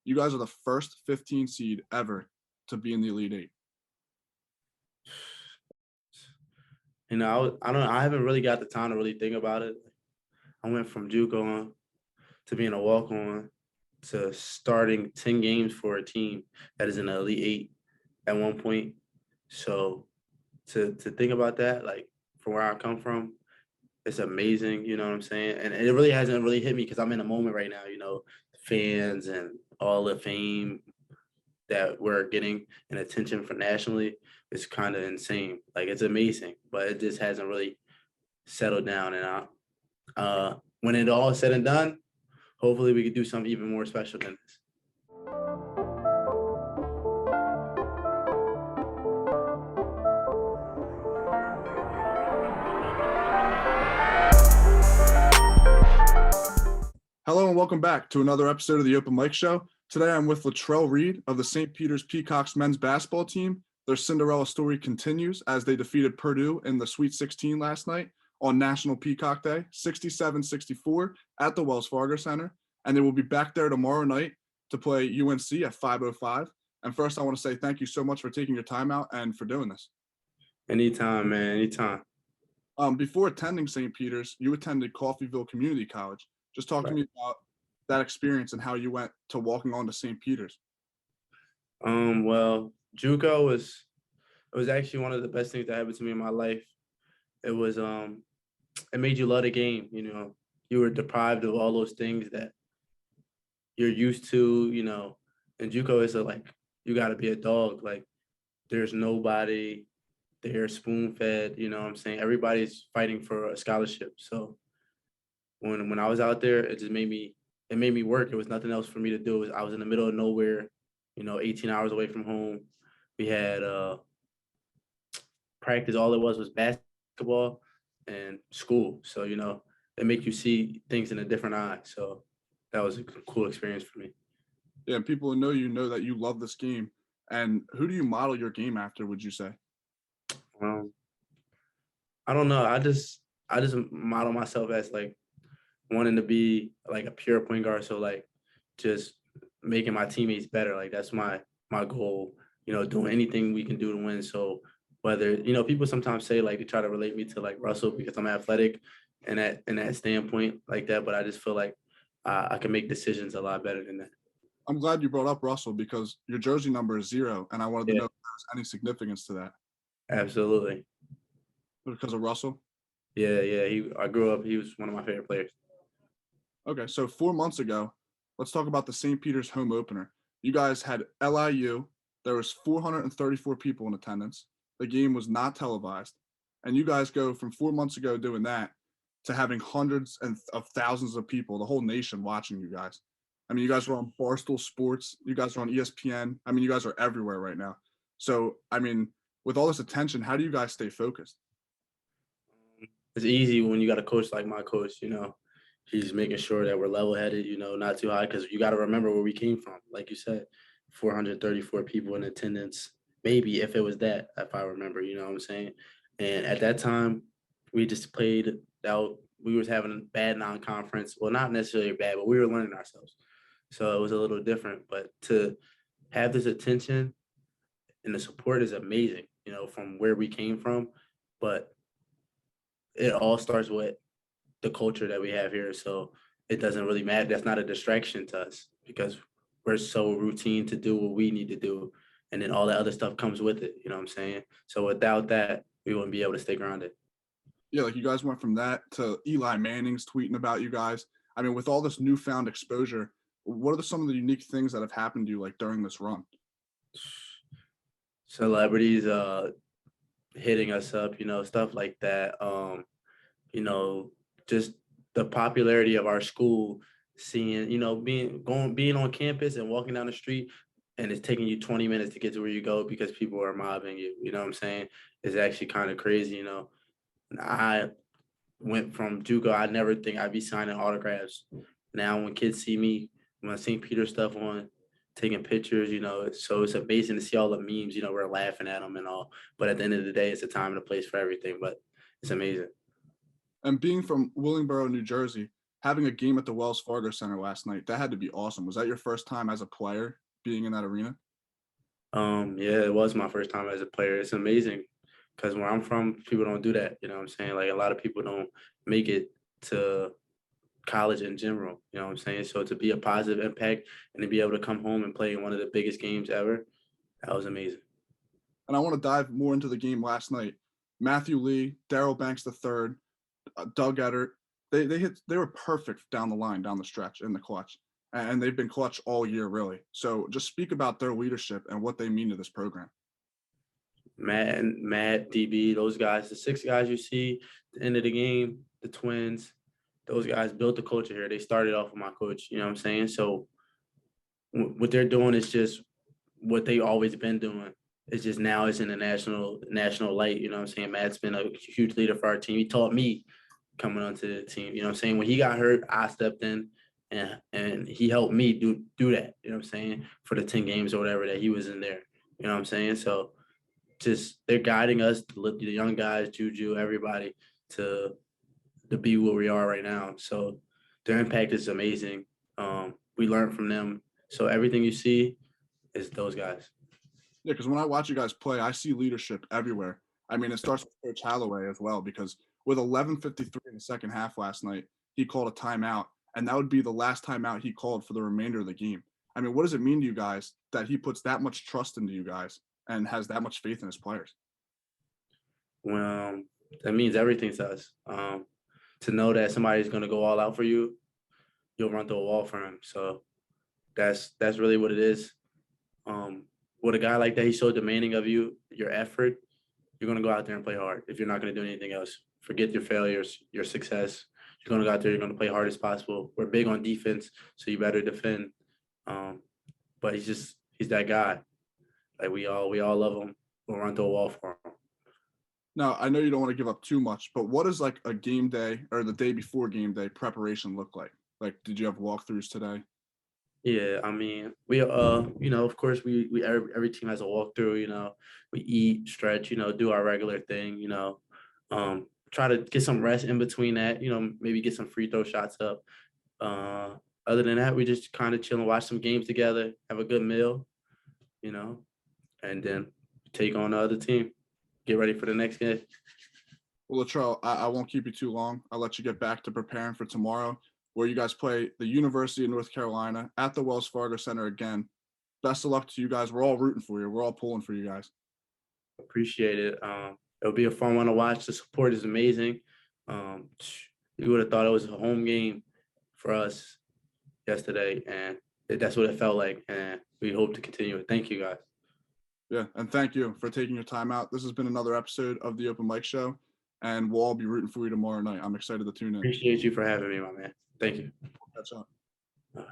You guys are the first 15 seed ever to be in the Elite Eight. I don't know. I haven't really got the time to really think about it. I went from JUCO on to being a walk-on to starting 10 games for a team that is in the Elite Eight at one point. So to think about that, like from where I come from, it's amazing. You know what I'm saying? And it really hasn't really hit me because I'm in a moment right now. Fans and all the fame that we're getting and attention for nationally is kind of insane. Like it's amazing, but it just hasn't really settled down. And when it all is said and done, hopefully we could do something even more special than this. Hello and welcome back to another episode of the Open Mic Show. Today I'm with Latrell Reid of the St. Peter's Peacocks men's basketball team. Their Cinderella story continues as they defeated Purdue in the Sweet 16 last night on National Peacock Day, 67-64 at the Wells Fargo Center. And they will be back there tomorrow night to play UNC at 5:05. And first I want to say thank you so much for taking your time out and for doing this. Anytime, man, anytime. Before attending St. Peter's, you attended Coffeyville Community College. Just talk to me about that experience and how you went to walking on to St. Peter's. Well, JUCO was actually one of the best things that happened to me in my life. It was it made you love the game. You were deprived of all those things that you're used to. And JUCO is you got to be a dog. Like there's nobody there spoon fed. You know what I'm saying? Everybody's fighting for a scholarship. So when I was out there, it made me work. It was nothing else for me to do. I was in the middle of nowhere, 18 hours away from home. We had practice. All it was basketball and school. So, they make you see things in a different eye. So that was a cool experience for me. Yeah, and people who know that you love this game. And who do you model your game after, would you say? I don't know. I just model myself as wanting to be a pure point guard. So just making my teammates better. That's my goal, doing anything we can do to win. So whether, people sometimes say they try to relate me to Russell because I'm athletic and in that standpoint like that. But I just feel like I can make decisions a lot better than that. I'm glad you brought up Russell because your jersey number is 0. And I wanted to know if there's any significance to that. Absolutely. Because of Russell? Yeah. I grew up, he was one of my favorite players. Okay, so 4 months ago, let's talk about the St. Peter's home opener. You guys had LIU. There was 434 people in attendance. The game was not televised. And you guys go from 4 months ago doing that to having hundreds of thousands of people, the whole nation watching you guys. I mean, you guys were on Barstool Sports. You guys are on ESPN. I mean, you guys are everywhere right now. So, I mean, with all this attention, how do you guys stay focused? It's easy when you got a coach like my coach, He's making sure that we're level-headed, not too high, because you got to remember where we came from. Like you said, 434 people in attendance, maybe if it was that, if I remember, you know what I'm saying? And at that time, we just played out. We was having a bad non-conference. Well, not necessarily bad, but we were learning ourselves. So it was a little different. But to have this attention and the support is amazing, from where we came from. But it all starts with the culture that we have here. So it doesn't really matter. That's not a distraction to us because we're so routine to do what we need to do. And then all that other stuff comes with it. You know what I'm saying? So without that, we wouldn't be able to stay grounded. Yeah, you guys went from that to Eli Manning's tweeting about you guys. I mean, with all this newfound exposure, what are some of the unique things that have happened to you during this run? Celebrities hitting us up, stuff like that. Just the popularity of our school, seeing, being on campus and walking down the street and it's taking you 20 minutes to get to where you go because people are mobbing you, you know what I'm saying? It's actually kind of crazy, And I went from JUCO, I never think I'd be signing autographs. Now when kids see me, when St. Peter stuff on, taking pictures, so it's amazing to see all the memes, we're laughing at them and all. But at the end of the day, it's a time and a place for everything, but it's amazing. And being from Willingboro, New Jersey, having a game at the Wells Fargo Center last night, that had to be awesome. Was that your first time as a player being in that arena? Yeah, it was my first time as a player. It's amazing because where I'm from, people don't do that. You know what I'm saying? Like a lot of people don't make it to college in general. You know what I'm saying? So to be a positive impact and to be able to come home and play in one of the biggest games ever, that was amazing. And I want to dive more into the game last night. Matthew Lee, Daryl Banks III, Doug Eddard, they were perfect down the line, down the stretch in the clutch, and they've been clutch all year really. So just speak about their leadership and what they mean to this program. Matt, DB, those guys, the six guys you see at the end of the game, the twins, those guys built the culture here. They started off with my coach. You know what I'm saying? So what they're doing is just what they always been doing. It's just now it's in the national light. You know what I'm saying? Matt's been a huge leader for our team. He taught me coming onto the team. You know what I'm saying? When he got hurt, I stepped in and he helped me do that. You know what I'm saying? For the 10 games or whatever that he was in there. You know what I'm saying? So just they're guiding us, the young guys, Juju, everybody, to be where we are right now. So their impact is amazing. We learn from them. So everything you see is those guys. Yeah, because when I watch you guys play, I see leadership everywhere. I mean, it starts with Coachlloway as well, because with 11:53 in the second half last night, he called a timeout, and that would be the last timeout he called for the remainder of the game. I mean, what does it mean to you guys that he puts that much trust into you guys and has that much faith in his players? Well, that means everything to us. To know that somebody's going to go all out for you, you'll run through a wall for him. So that's really what it is. With a guy like that, he's so demanding of you, your effort. You're going to go out there and play hard. If you're not going to do anything else, forget your failures, your success. You're going to go out there. You're going to play hard as possible. We're big on defense, so you better defend. But he's that guy. Like we all love him. We'll run through a wall for him. Now, I know you don't want to give up too much, but what does like a game day or the day before game day preparation look like? Like, did you have walkthroughs today? Yeah, I mean, we of course we every team has a walkthrough, we eat, stretch, do our regular thing, try to get some rest in between that, maybe get some free throw shots up. Uh, Other than that, we just kind of chill and watch some games together, have a good meal, you know, and then take on the other team, get ready for the next game. Well, Latrell, I won't keep you too long. I'll let you get back to preparing for tomorrow, where you guys play the University of North Carolina at the Wells Fargo Center again. Best of luck to you guys. We're all rooting for you. We're all pulling for you guys. Appreciate it. It'll be a fun one to watch. The support is amazing. Um, you would have thought it was a home game for us yesterday, and that's what it felt like. And we hope to continue it. Thank you, guys. Yeah, and thank you for taking your time out. This has been another episode of the Open Mic Show, and we'll all be rooting for you tomorrow night. I'm excited to tune in. Appreciate you for having me, my man. Thank you. Catch up. All right.